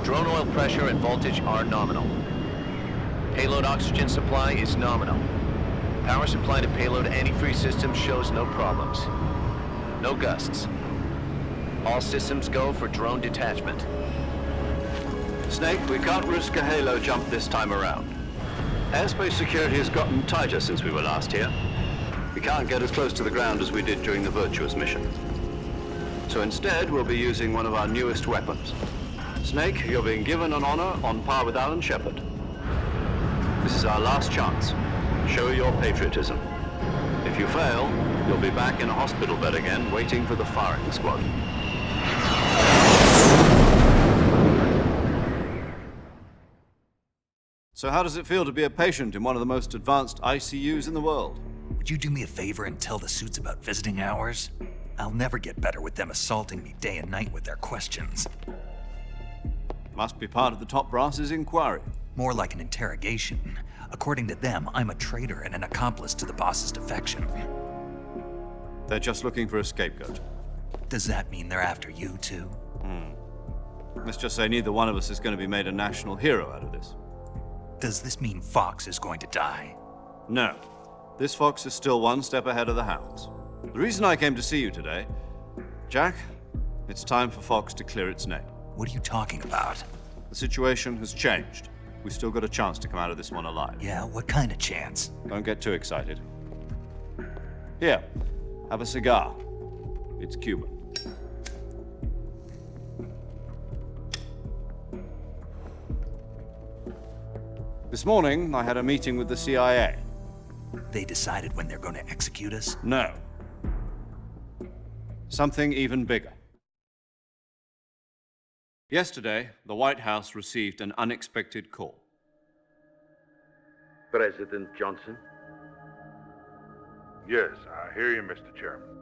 Drone oil pressure and voltage are nominal. Payload oxygen supply is nominal. Power supply to payload antifreeze system shows no problems. No gusts. All systems go for drone detachment. Snake, we can't risk a halo jump this time around. Airspace security has gotten tighter since we were last here. We can't get as close to the ground as we did during the Virtuous mission. So instead, we'll be using one of our newest weapons. Snake, you're being given an honor on par with Alan Shepard. This is our last chance. Show your patriotism. If you fail, you'll be back in a hospital bed again, waiting for the firing squad. So how does it feel to be a patient in one of the most advanced ICUs in the world? Would you do me a favor and tell the suits about visiting hours? I'll never get better with them assaulting me day and night with their questions. Must be part of the top brass's inquiry. More like an interrogation. According to them, I'm a traitor and an accomplice to the boss's defection. They're just looking for a scapegoat. Does that mean they're after you too? Let's just say neither one of us is going to be made a national hero out of this. Does this mean Fox is going to die? No. This Fox is still one step ahead of the Hounds. The reason I came to see you today, Jack, it's time for Fox to clear its name. What are you talking about? The situation has changed. We've still got a chance to come out of this one alive. Yeah, what kind of chance? Don't get too excited. Here, have a cigar. It's Cuban. This morning, I had a meeting with the CIA. They decided when they're going to execute us? No. Something even bigger. Yesterday, the White House received an unexpected call. President Johnson? Yes, I hear you, Mr. Chairman.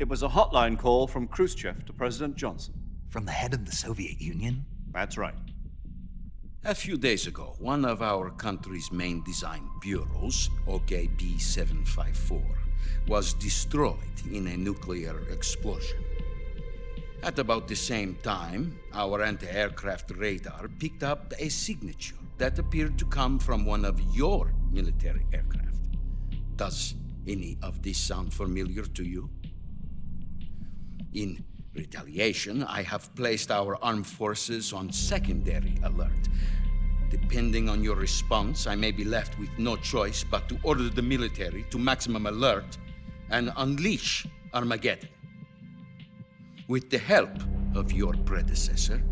It was a hotline call from Khrushchev to President Johnson. From the head of the Soviet Union? That's right. A few days ago, one of our country's main design bureaus, OKB 754, was destroyed in a nuclear explosion. At about the same time, our anti-aircraft radar picked up a signature that appeared to come from one of your military aircraft. Does any of this sound familiar to you? In retaliation, I have placed our armed forces on secondary alert. Depending on your response, I may be left with no choice but to order the military to maximum alert and unleash Armageddon. With the help of your predecessor,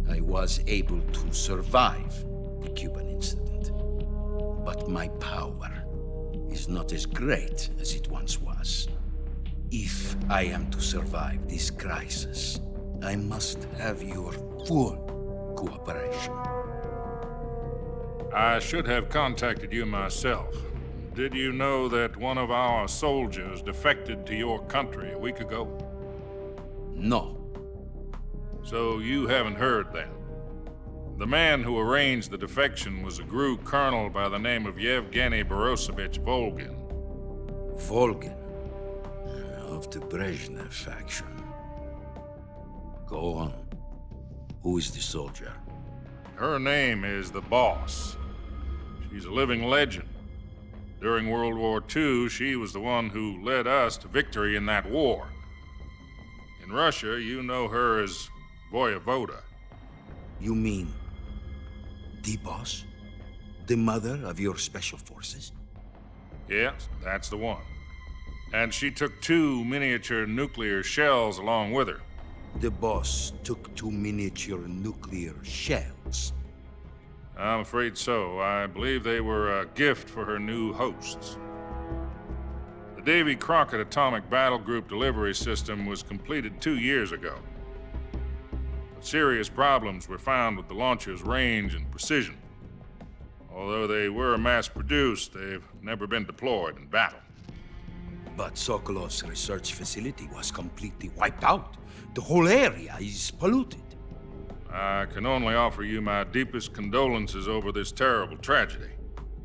I was able to survive the Cuban incident. But my power is not as great as it once was. If I am to survive this crisis, I must have your full cooperation. I should have contacted you myself. Did you know that one of our soldiers defected to your country a week ago? No. So you haven't heard then. The man who arranged the defection was a GRU colonel by the name of Yevgeny Borisovich Volgin. Volgin, of the Brezhnev faction. Go on. Who is the soldier? Her name is the Boss. She's a living legend. During World War II, she was the one who led us to victory in that war. In Russia, you know her as Voyevoda. You mean the boss? The mother of your special forces? Yes, that's the one. And she took 2 miniature nuclear shells along with her. The boss took 2 miniature nuclear shells. I'm afraid so. I believe they were a gift for her new hosts. The Davy Crockett Atomic Battle Group delivery system was completed 2 years ago. But serious problems were found with the launcher's range and precision. Although they were mass-produced, they've never been deployed in battle. But Sokolov's research facility was completely wiped out. The whole area is polluted. I can only offer you my deepest condolences over this terrible tragedy.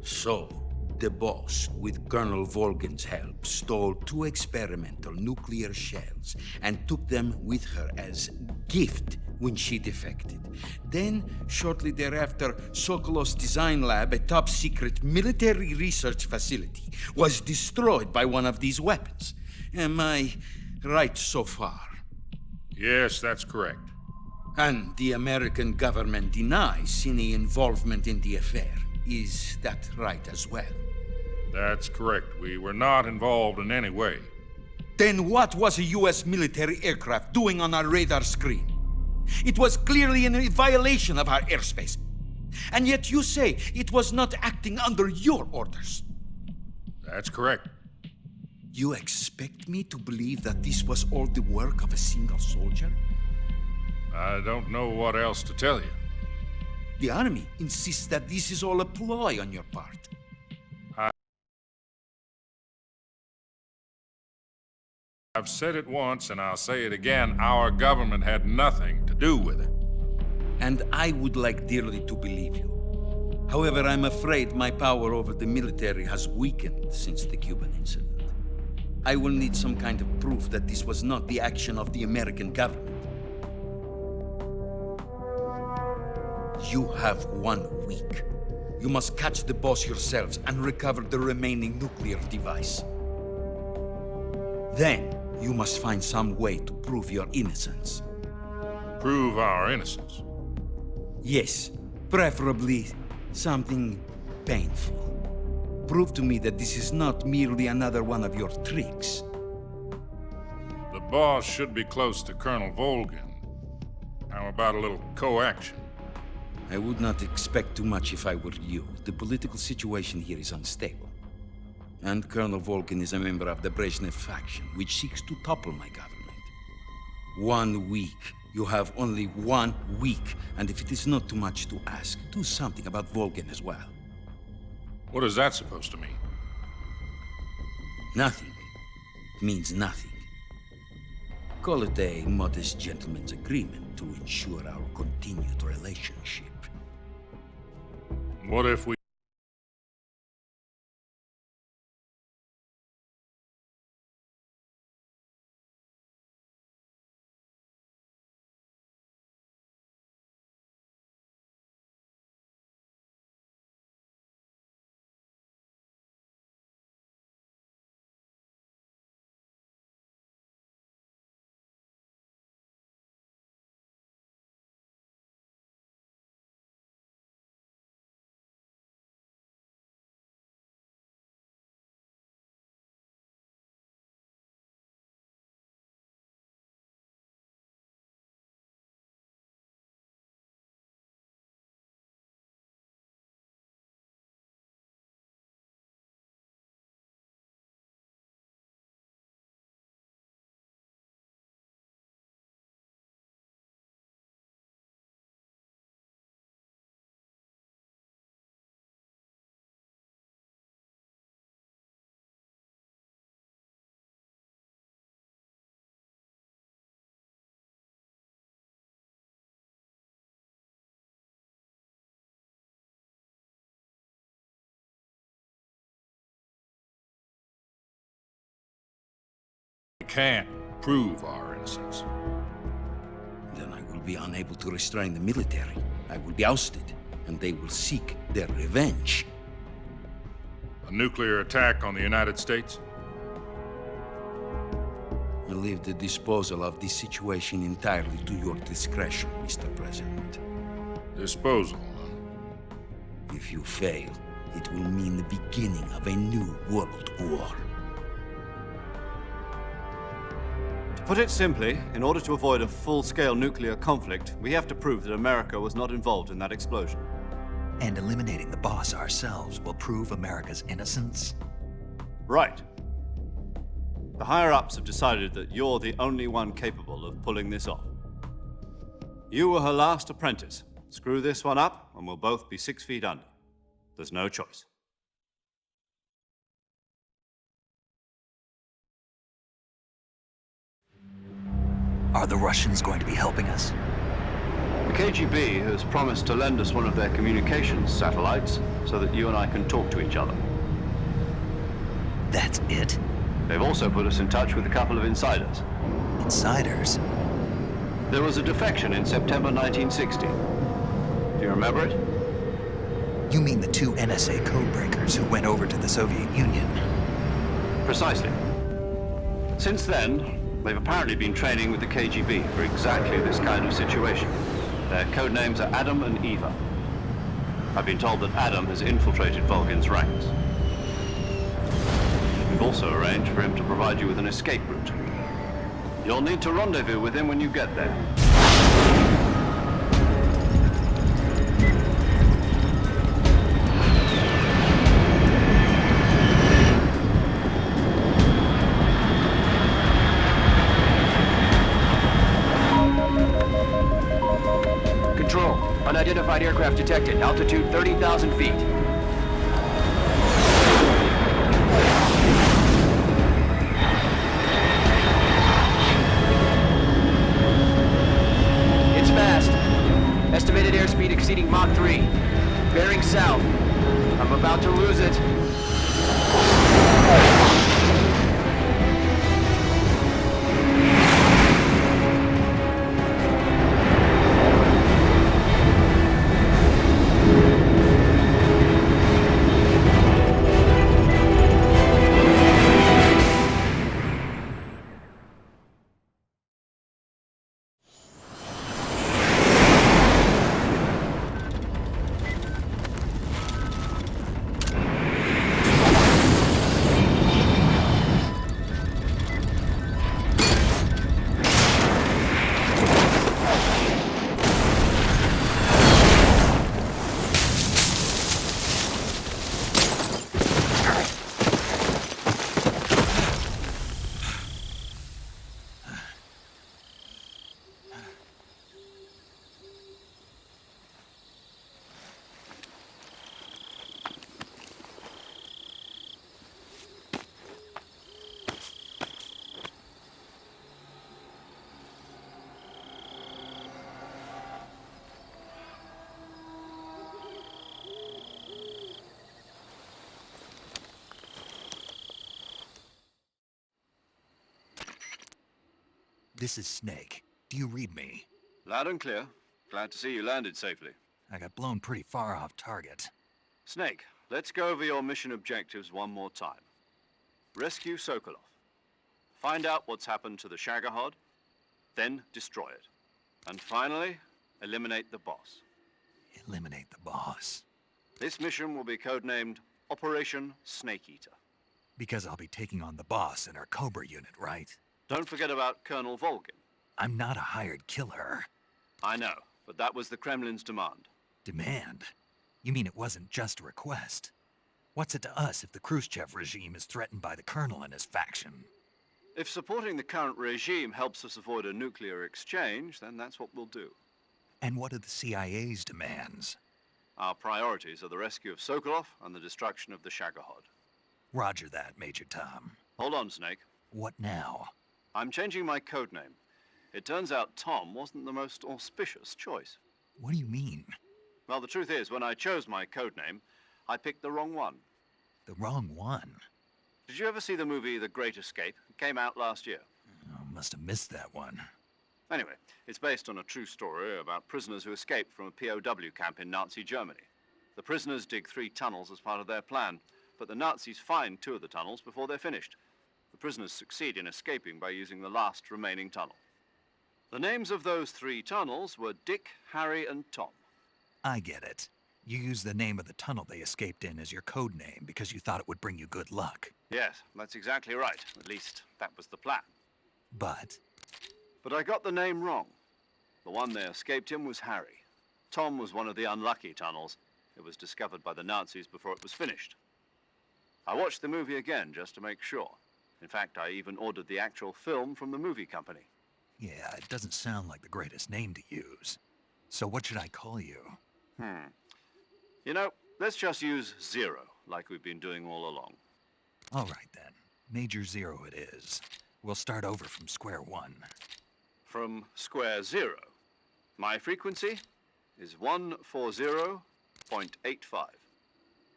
So, the boss, with Colonel Volgin's help, stole 2 experimental nuclear shells and took them with her as gift when she defected. Then, shortly thereafter, Sokolov's design lab, a top-secret military research facility, was destroyed by one of these weapons. Am I right so far? Yes, that's correct. And the American government denies any involvement in the affair. Is that right as well? That's correct. We were not involved in any way. Then what was a U.S. military aircraft doing on our radar screen? It was clearly in violation of our airspace. And yet you say it was not acting under your orders. That's correct. You expect me to believe that this was all the work of a single soldier? I don't know what else to tell you. The Army insists that this is all a ploy on your part. I've said it once and I'll say it again. Our government had nothing to do with it. And I would like dearly to believe you. However, I'm afraid my power over the military has weakened since the Cuban incident. I will need some kind of proof that this was not the action of the American government. You have 1 week. You must catch the boss yourselves and recover the remaining nuclear device. Then, you must find some way to prove your innocence. Prove our innocence. Yes, preferably something painful. Prove to me that this is not merely another one of your tricks. The boss should be close to Colonel Volgin. How about a little co-action? I would not expect too much if I were you. The political situation here is unstable. And Colonel Volgin is a member of the Brezhnev faction, which seeks to topple my government. 1 week. You have only 1 week. And if it is not too much to ask, do something about Volgin as well. What is that supposed to mean? Nothing. It means nothing. Call it a modest gentleman's agreement to ensure our continued relationship. What if we... can't prove our innocence. Then I will be unable to restrain the military. I will be ousted, and they will seek their revenge. A nuclear attack on the United States? I leave the disposal of this situation entirely to your discretion, Mr. President. Disposal, huh? If you fail, it will mean the beginning of a new world war. To put it simply, in order to avoid a full-scale nuclear conflict, we have to prove that America was not involved in that explosion. And eliminating the boss ourselves will prove America's innocence? Right. The higher-ups have decided that you're the only one capable of pulling this off. You were her last apprentice. Screw this one up, and we'll both be 6 feet under. There's no choice. Are the Russians going to be helping us? The KGB has promised to lend us one of their communications satellites so that you and I can talk to each other. That's it? They've also put us in touch with a couple of insiders. Insiders? There was a defection in September 1960. Do you remember it? You mean the 2 NSA codebreakers who went over to the Soviet Union? Precisely. Since then, they've apparently been training with the KGB for exactly this kind of situation. Their code names are Adam and Eva. I've been told that Adam has infiltrated Volgin's ranks. We've also arranged for him to provide you with an escape route. You'll need to rendezvous with him when you get there. Control, unidentified aircraft detected. Altitude 30,000 feet. It's fast. Estimated airspeed exceeding Mach 3. Bearing south. I'm about to lose it. This is Snake. Do you read me? Loud and clear. Glad to see you landed safely. I got blown pretty far off target. Snake, let's go over your mission objectives one more time. Rescue Sokolov. Find out what's happened to the Shagohod, then destroy it. And finally, eliminate the boss. Eliminate the boss. This mission will be codenamed Operation Snake Eater. Because I'll be taking on the boss in our Cobra unit, right? Don't forget about Colonel Volgin. I'm not a hired killer. I know, but that was the Kremlin's demand. Demand? You mean it wasn't just a request? What's it to us if the Khrushchev regime is threatened by the Colonel and his faction? If supporting the current regime helps us avoid a nuclear exchange, then that's what we'll do. And what are the CIA's demands? Our priorities are the rescue of Sokolov and the destruction of the Shagohod. Roger that, Major Tom. Hold on, Snake. What now? I'm changing my codename. It turns out Tom wasn't the most auspicious choice. What do you mean? Well, the truth is, when I chose my codename, I picked the wrong one. The wrong one? Did you ever see the movie The Great Escape? It came out last year. Oh, must have missed that one. Anyway, it's based on a true story about prisoners who escaped from a POW camp in Nazi Germany. The prisoners dig 3 tunnels as part of their plan, but the Nazis find 2 of the tunnels before they're finished. The prisoners succeed in escaping by using the last remaining tunnel. The names of those 3 tunnels were Dick, Harry, and Tom. I get it. You used the name of the tunnel they escaped in as your code name because you thought it would bring you good luck. Yes, that's exactly right. At least, that was the plan. But But I got the name wrong. The one they escaped in was Harry. Tom was one of the unlucky tunnels. It was discovered by the Nazis before it was finished. I watched the movie again just to make sure. In fact, I even ordered the actual film from the movie company. yeah, it doesn't sound like the greatest name to use. So what should I call you? You know, let's just use Zero, like we've been doing all along. All right then. Major Zero it is. We'll start over from square one. From square 0. My frequency is 140.85.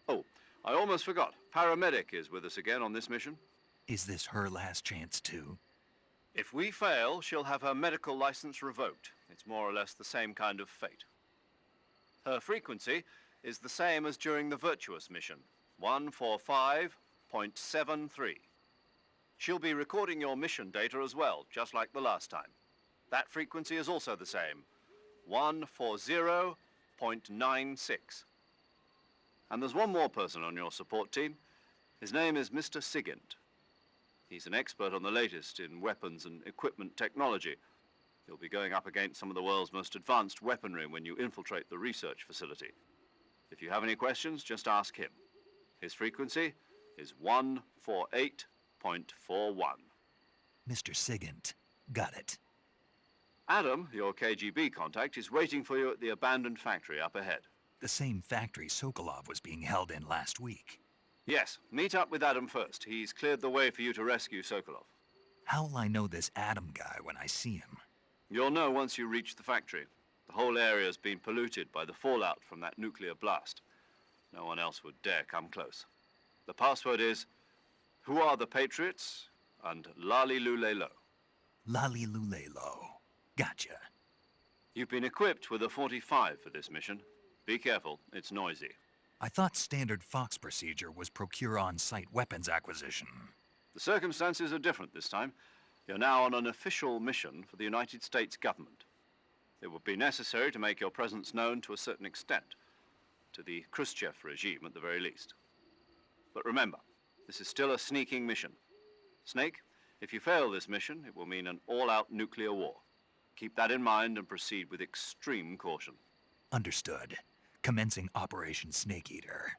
Oh, I almost forgot. Paramedic is with us again on this mission. Is this her last chance too? If we fail, she'll have her medical license revoked. It's more or less the same kind of fate. Her frequency is the same as during the Virtuous mission, 145.73. She'll be recording your mission data as well, just like the last time. That frequency is also the same, 140.96. And there's one more person on your support team. His name is Mr. Sigint. He's an expert on the latest in weapons and equipment technology. You'll be going up against some of the world's most advanced weaponry when you infiltrate the research facility. If you have any questions, just ask him. His frequency is 148.41. Mr. Sigint. Got it. Adam, your KGB contact, is waiting for you at the abandoned factory up ahead. The same factory Sokolov was being held in last week. Yes, meet up with Adam first. He's cleared the way for you to rescue Sokolov. How'll I know this Adam guy when I see him? You'll know once you reach the factory. The whole area's been polluted by the fallout from that nuclear blast. No one else would dare come close. The password is, "Who are the Patriots?" and Lali Lulelo. Lali Lulelo. Gotcha. You've been equipped with a 45 for this mission. Be careful, it's noisy. I thought standard Fox procedure was procure on-site weapons acquisition. The circumstances are different this time. You're now on an official mission for the United States government. It would be necessary to make your presence known to a certain extent, to the Khrushchev regime at the very least. But remember, this is still a sneaking mission. Snake, if you fail this mission, it will mean an all-out nuclear war. Keep that in mind and proceed with extreme caution. Understood. Commencing Operation Snake Eater.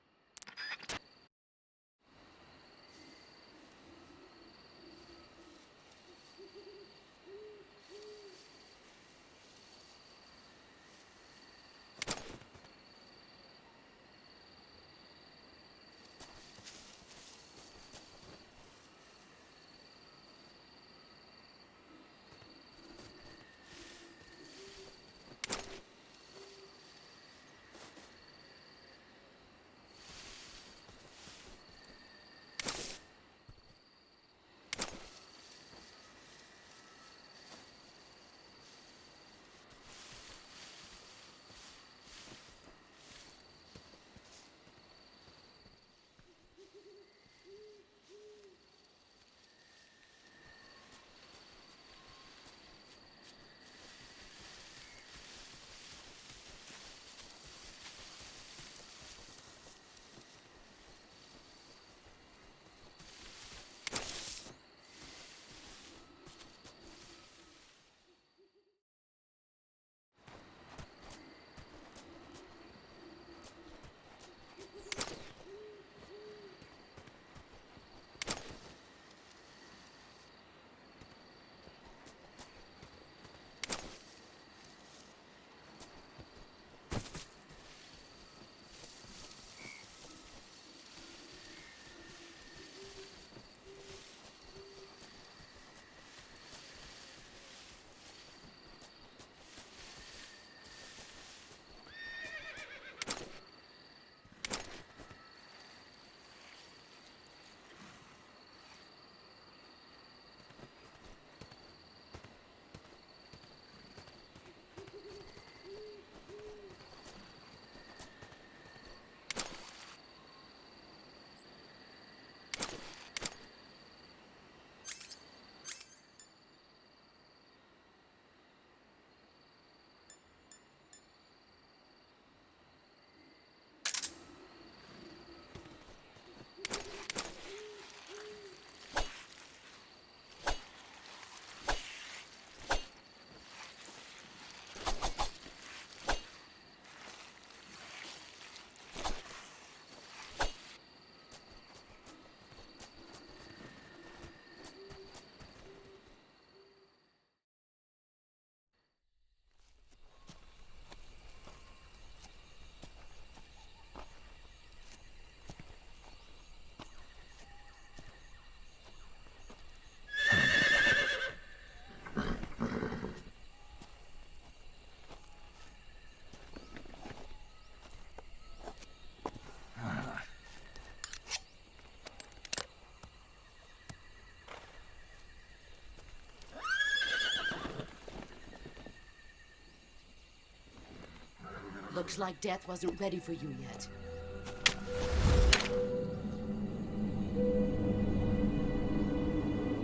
Looks like death wasn't ready for you yet.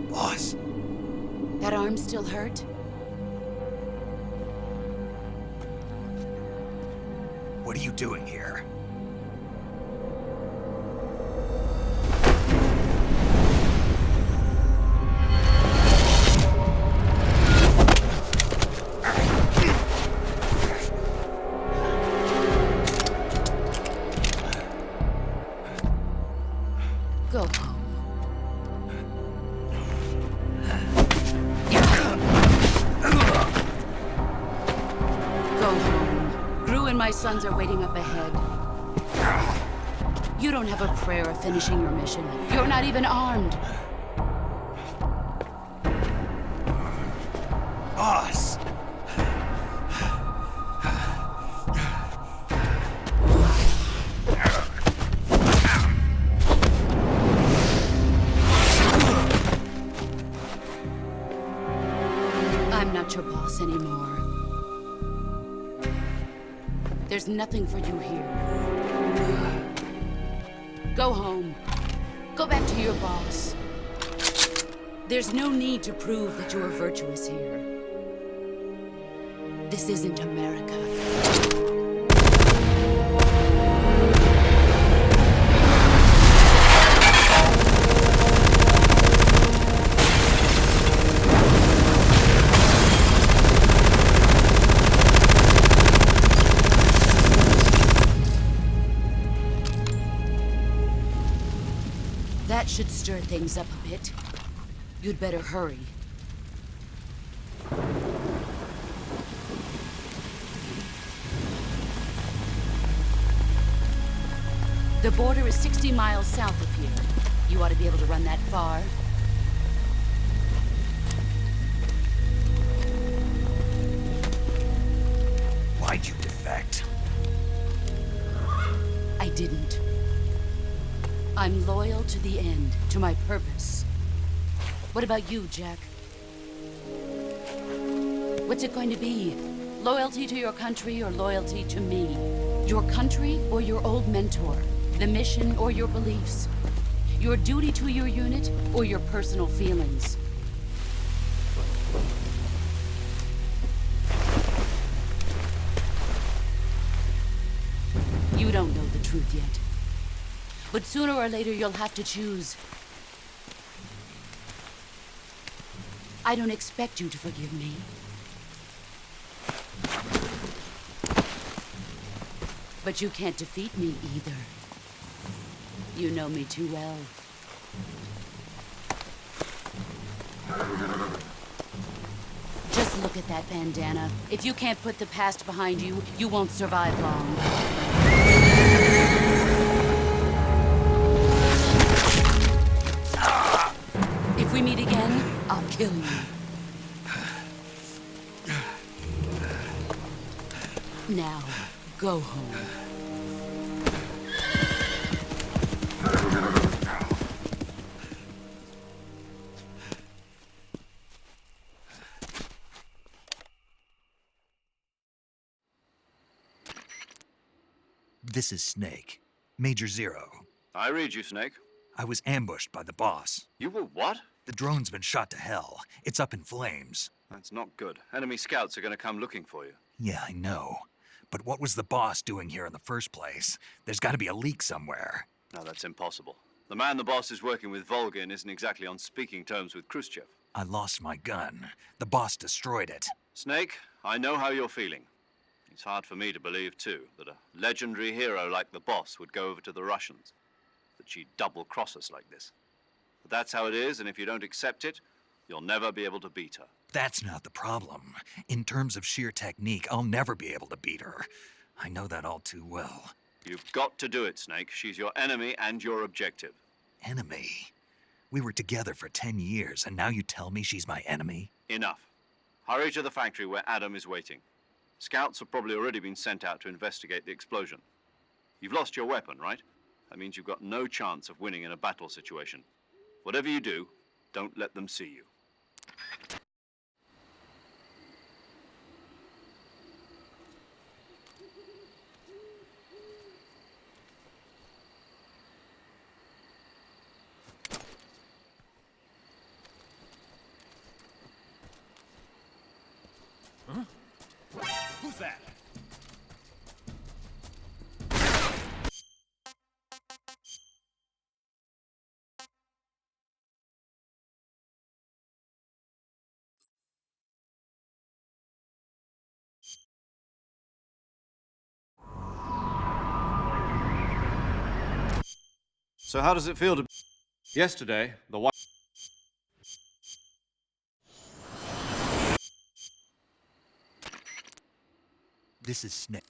Boss, That arm still hurt? what are you doing here? Go home. Go home. Gru and my sons are waiting up ahead. You don't have a prayer of finishing your mission. You're not even armed. Boss! I'm not your boss anymore. There's nothing for you here. Go home. Go back to your boss. There's no need to prove that you are virtuous here. This isn't America. That should stir things up a bit. You'd better hurry. The border is 60 miles south of here. You ought to be able to run that far. Why'd you defect? I didn't. I'm loyal to the end, to my purpose. What about you, Jack? What's it going to be? Loyalty to your country or loyalty to me? Your country or your old mentor? The mission or your beliefs? Your duty to your unit or your personal feelings? You don't know the truth yet. But sooner or later, you'll have to choose. I don't expect you to forgive me. But you can't defeat me either. You know me too well. Just look at that bandana. If you can't put the past behind you, you won't survive long. If we meet again, I'll kill you. Now, go home. This is Snake. Major Zero. I read you, Snake. I was ambushed by the boss. You were what? The drone's been shot to hell. It's up in flames. That's not good. Enemy scouts are going to come looking for you. Yeah, I know. But what was the boss doing here in the first place? There's got to be a leak somewhere. No, that's impossible. The man the boss is working with, Volgin, isn't exactly on speaking terms with Khrushchev. I lost my gun. The boss destroyed it. Snake, I know how you're feeling. It's hard for me to believe, too, that a legendary hero like the boss would go over to the Russians. That she'd double-cross us like this. But that's how it is, and if you don't accept it, you'll never be able to beat her. That's not the problem. In terms of sheer technique, I'll never be able to beat her. I know that all too well. You've got to do it, Snake. She's your enemy and your objective. Enemy? We were together for 10 years, and now you tell me she's my enemy? Enough. Hurry to the factory where Adam is waiting. Scouts have probably already been sent out to investigate the explosion. You've lost your weapon, right? That means you've got no chance of winning in a battle situation. Whatever you do, don't let them see you. that? So how does it feel to... Yesterday, the White... This is Snake.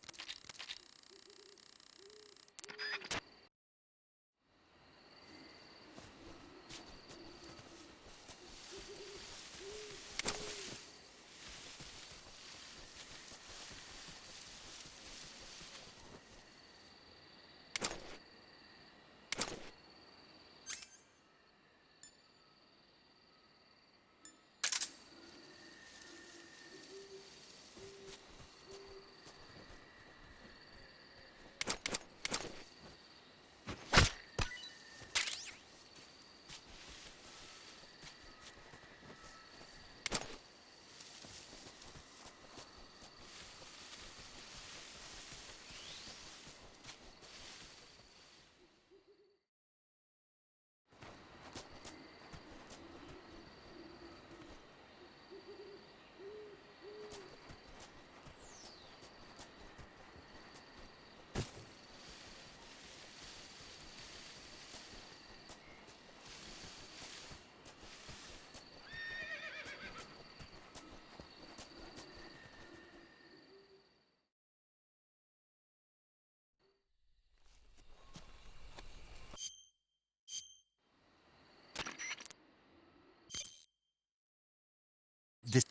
This...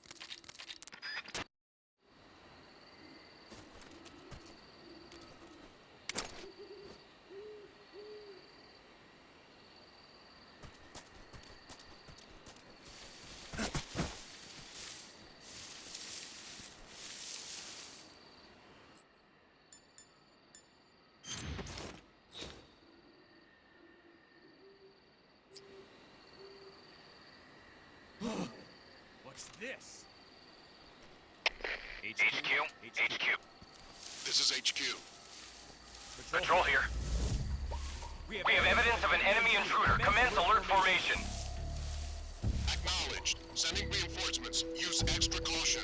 What's this? HQ. This is HQ. Patrol here. We have evidence of an enemy intruder. Commence alert formation. Acknowledged. Sending reinforcements. Use extra caution.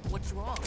What's wrong?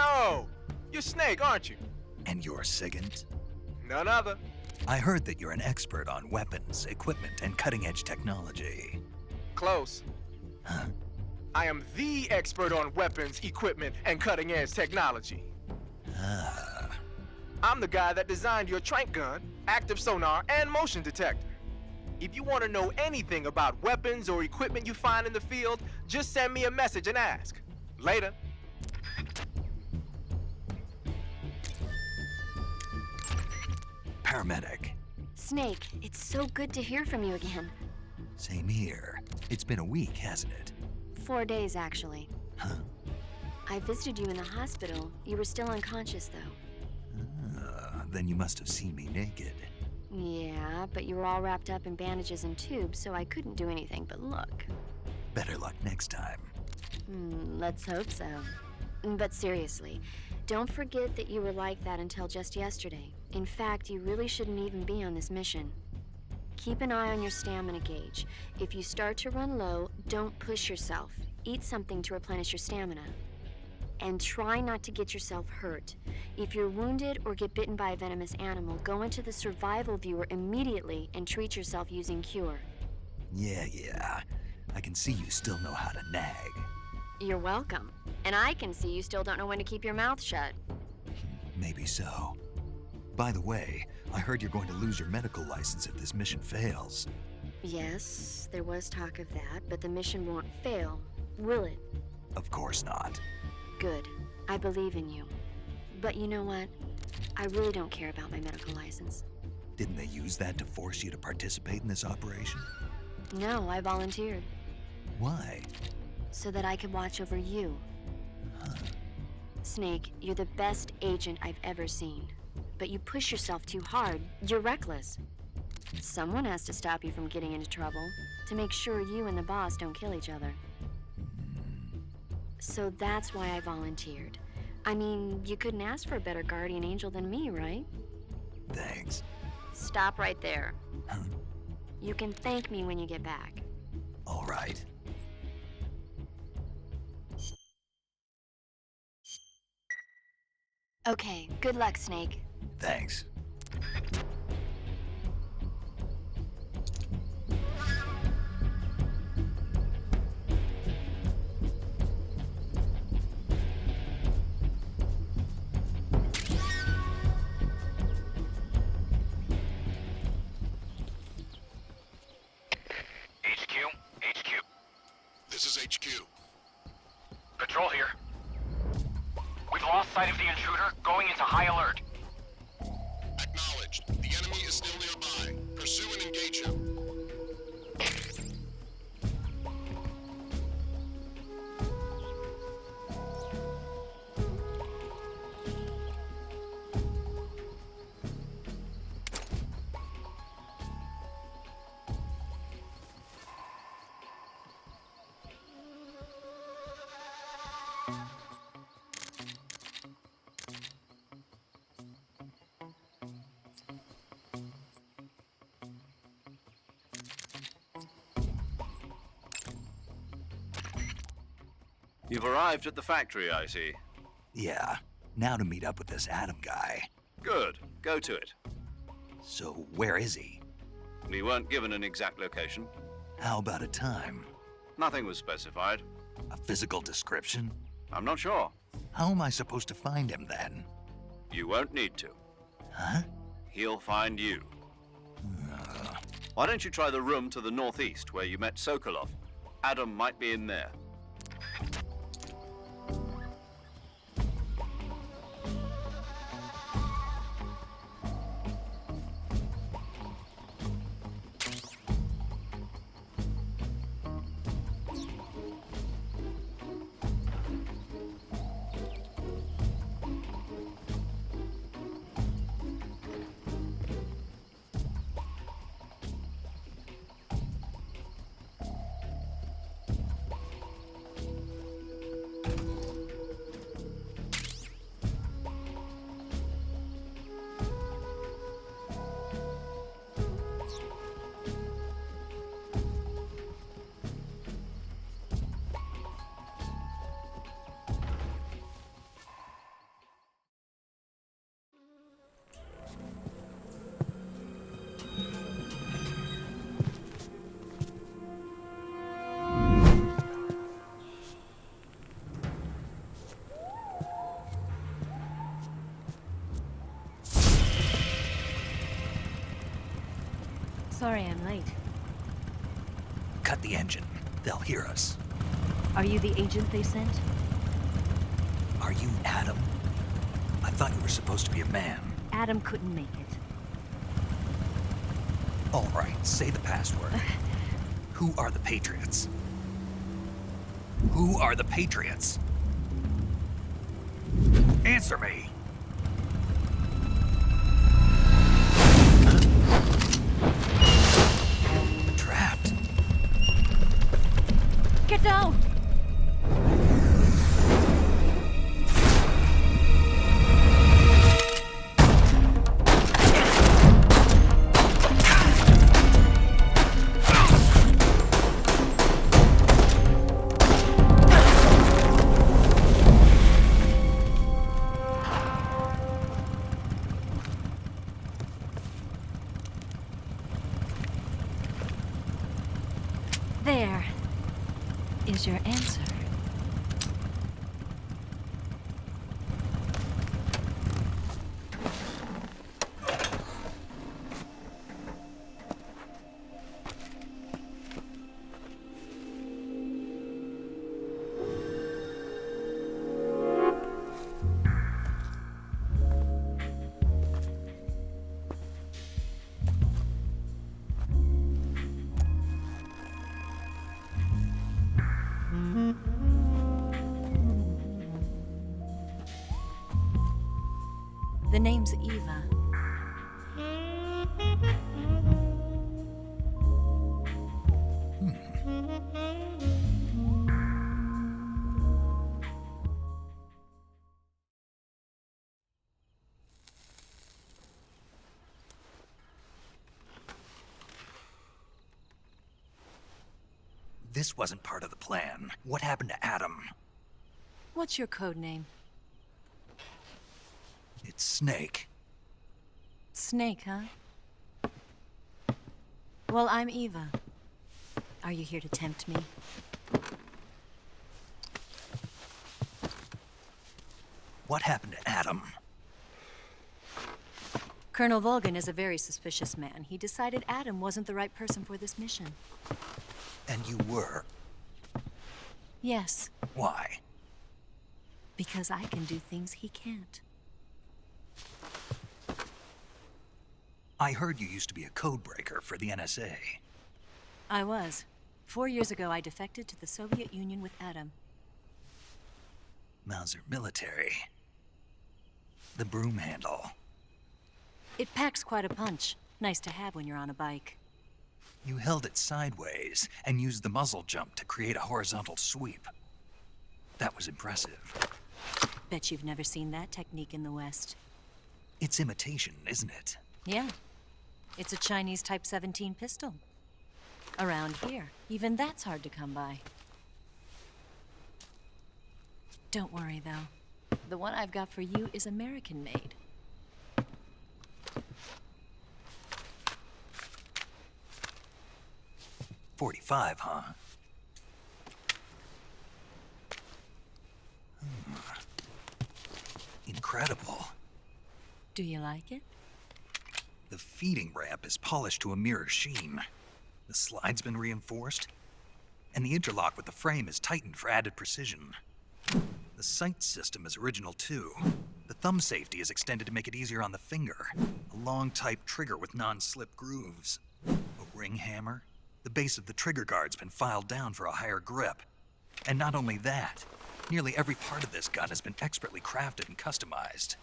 Yo! You're Snake, aren't you? And you're Sigint? None other. I heard that you're an expert on weapons, equipment, and cutting-edge technology. Close. Huh? I am the expert on weapons, equipment, and cutting-edge technology. Ah. I'm the guy that designed your trank gun, active sonar, and motion detector. If you want to know anything about weapons or equipment you find in the field, just send me a message and ask. Later. Paramedic. Snake, it's so good to hear from you again. Same here. It's been a week, hasn't it? 4 days, actually. Huh? I visited you in the hospital. You were still unconscious, though. Then you must have seen me naked. Yeah, but you were all wrapped up in bandages and tubes, so I couldn't do anything but look. Better luck next time. Let's hope so. But seriously, don't forget that you were like that until just yesterday. In fact, you really shouldn't even be on this mission. Keep an eye on your stamina gauge. If you start to run low, don't push yourself. Eat something to replenish your stamina. And try not to get yourself hurt. If you're wounded or get bitten by a venomous animal, go into the survival viewer immediately and treat yourself using Cure. Yeah. I can see you still know how to nag. You're welcome. And I can see you still don't know when to keep your mouth shut. Maybe so. By the way, I heard you're going to lose your medical license if this mission fails. Yes, there was talk of that, but the mission won't fail, will it? Of course not. Good. I believe in you. But you know what? I really don't care about my medical license. Didn't they use that to force you to participate in this operation? No, I volunteered. Why? So that I could watch over you. Huh. Snake, you're the best agent I've ever seen. But you push yourself too hard. You're reckless. Someone has to stop you from getting into trouble, to make sure you and the boss don't kill each other. So that's why I volunteered. I mean, you couldn't ask for a better guardian angel than me, right? Thanks. Stop right there. Huh? You can thank me when you get back. All right. Okay, good luck, Snake. Thanks. HQ. This is HQ. Patrol here. We've lost sight of the intruder, going into high alert. Acknowledged. The enemy is still nearby. Pursue and engage him. You've arrived at the factory, I see. Yeah. Now to meet up with this Adam guy. Good. Go to it. So where is he? We weren't given an exact location. How about a time? Nothing was specified. A physical description? I'm not sure. How am I supposed to find him then? You won't need to. Huh? He'll find you. Why don't you try the room to the northeast where you met Sokolov? Adam might be in there. Sorry I'm late. Cut the engine. They'll hear us. Are you the agent they sent? Are you Adam? I thought you were supposed to be a man. Adam couldn't make it. All right, say the password. Who are the Patriots? Who are the Patriots? Answer me! Trapped. Get down! There is your answer. The name's Eva. This wasn't part of the plan. What happened to Adam? What's your code name? It's Snake. Snake, huh? Well, I'm Eva. Are you here to tempt me? What happened to Adam? Colonel Volgin is a very suspicious man. He decided Adam wasn't the right person for this mission. And you were? Yes, Why? because I can do things he can't. I heard you used to be a codebreaker for the NSA. I was. 4 years ago, I defected to the Soviet Union with Adam. Mauser military. The broom handle. It packs quite a punch. Nice to have when you're on a bike. You held it sideways and used the muzzle jump to create a horizontal sweep. That was impressive. Bet you've never seen that technique in the West. It's imitation, isn't it? Yeah. It's a Chinese Type 17 pistol. Around here, even that's hard to come by. Don't worry, though. The one I've got for you is American-made. .45, huh? Incredible. Do you like it? The feeding ramp is polished to a mirror sheen. The slide's been reinforced, and the interlock with the frame is tightened for added precision. The sight system is original too. The thumb safety is extended to make it easier on the finger. A long type trigger with non-slip grooves. A ring hammer. The base of the trigger guard's been filed down for a higher grip. And not only that, nearly every part of this gun has been expertly crafted and customized.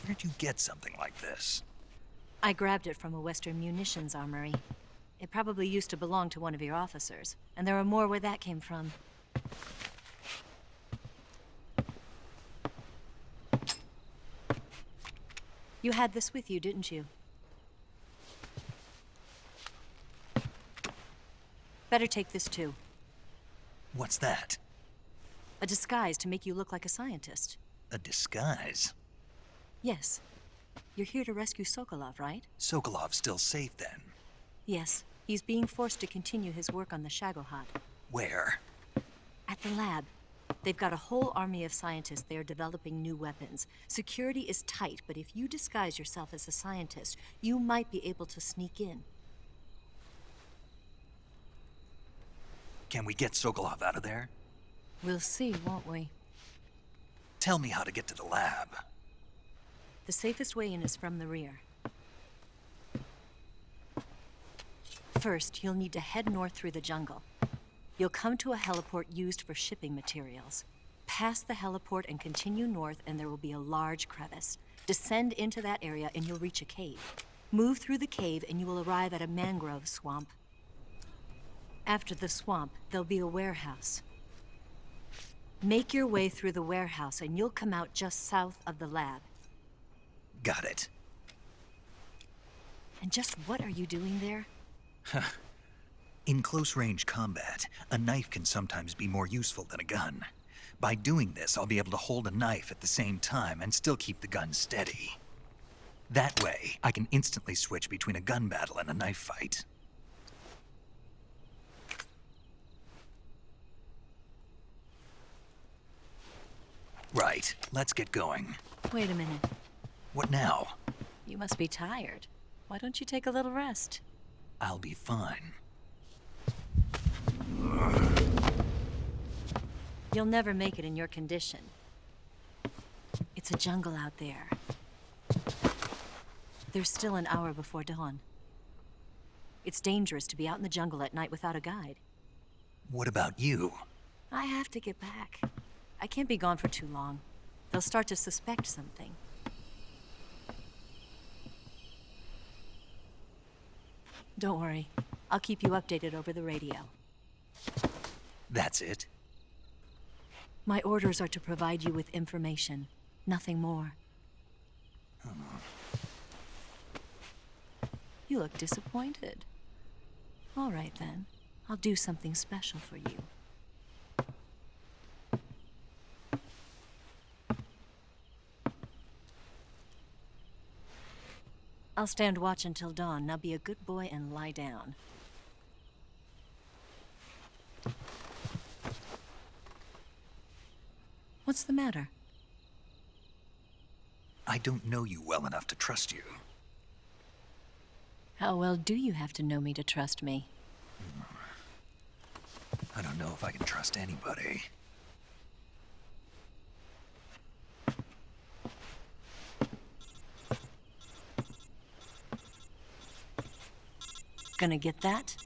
Where'd you get something like this? I grabbed it from a Western munitions armory. It probably used to belong to one of your officers, and there are more where that came from. You had this with you, didn't you? Better take this too. What's that? A disguise to make you look like a scientist. A disguise? Yes. You're here to rescue Sokolov, right? Sokolov's still safe then? Yes. He's being forced to continue his work on the Shagohod. Where? At the lab. They've got a whole army of scientists there developing new weapons. Security is tight, but if you disguise yourself as a scientist, you might be able to sneak in. Can we get Sokolov out of there? We'll see, won't we? Tell me how to get to the lab. The safest way in is from the rear. First, you'll need to head north through the jungle. You'll come to a heliport used for shipping materials. Pass the heliport and continue north, and there will be a large crevice. Descend into that area and you'll reach a cave. Move through the cave and you will arrive at a mangrove swamp. After the swamp, there'll be a warehouse. Make your way through the warehouse and you'll come out just south of the lab. Got it. And just what are you doing there? In close-range combat, a knife can sometimes be more useful than a gun. By doing this, I'll be able to hold a knife at the same time and still keep the gun steady. That way, I can instantly switch between a gun battle and a knife fight. Right, let's get going. Wait a minute. What now? You must be tired. Why don't you take a little rest? I'll be fine. You'll never make it in your condition. It's a jungle out there. There's still an hour before dawn. It's dangerous to be out in the jungle at night without a guide. What about you? I have to get back. I can't be gone for too long. They'll start to suspect something. Don't worry. I'll keep you updated over the radio. That's it? My orders are to provide you with information, nothing more. You look disappointed. All right, then. I'll do something special for you. I'll stand watch until dawn. Now be a good boy and lie down. What's the matter? I don't know you well enough to trust you. How well do you have to know me to trust me? I don't know if I can trust anybody. Gonna get that?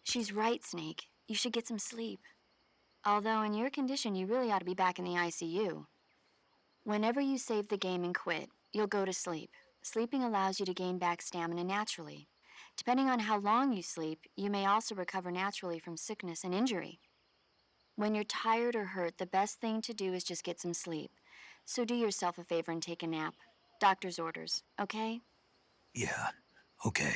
She's right, Snake. You should get some sleep. Although in your condition, you really ought to be back in the ICU. Whenever you save the game and quit, you'll go to sleep. Sleeping allows you to gain back stamina naturally. Depending on how long you sleep, you may also recover naturally from sickness and injury. When you're tired or hurt, the best thing to do is just get some sleep. So do yourself a favor and take a nap. Doctor's orders, okay? Yeah, okay.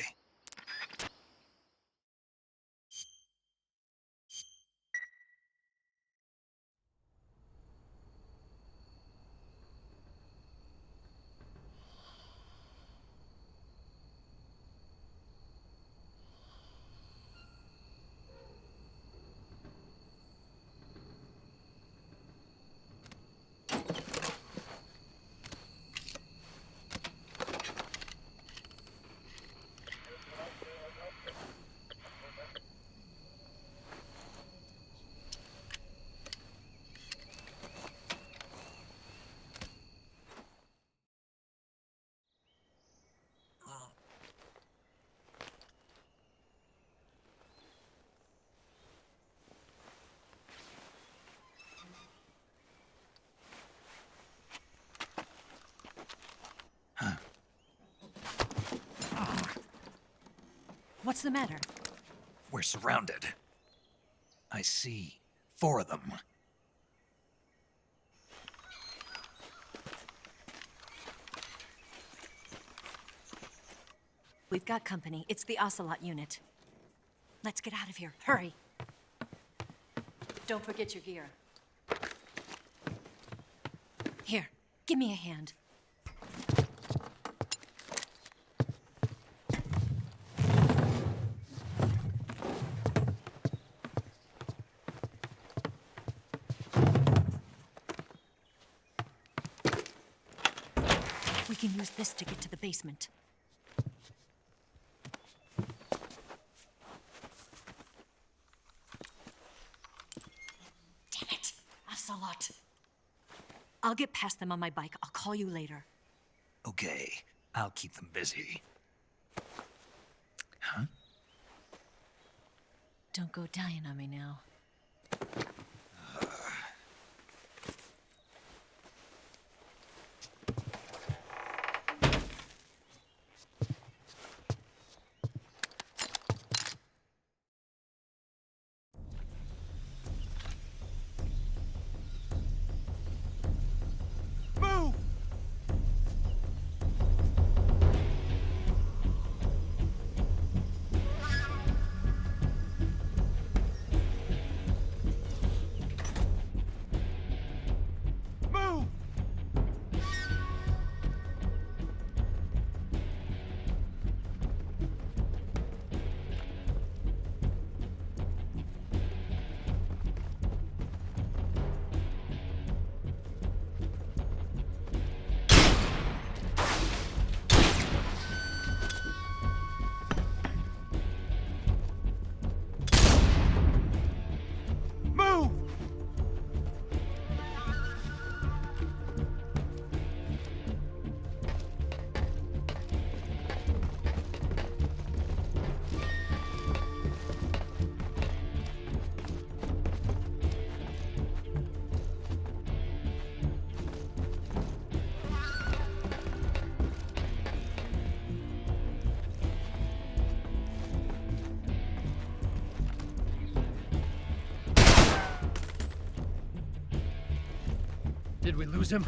What's the matter? We're surrounded. I see 4 of them. We've got company. It's the Ocelot unit. Let's get out of here. Hurry. Don't forget your gear. Here, give me a hand. use this to get to the basement. Damn it! Ocelot! I'll get past them on my bike. I'll call you later. Okay, I'll keep them busy. Huh? Don't go dying on me now. Move! Move! Move! Did we lose him?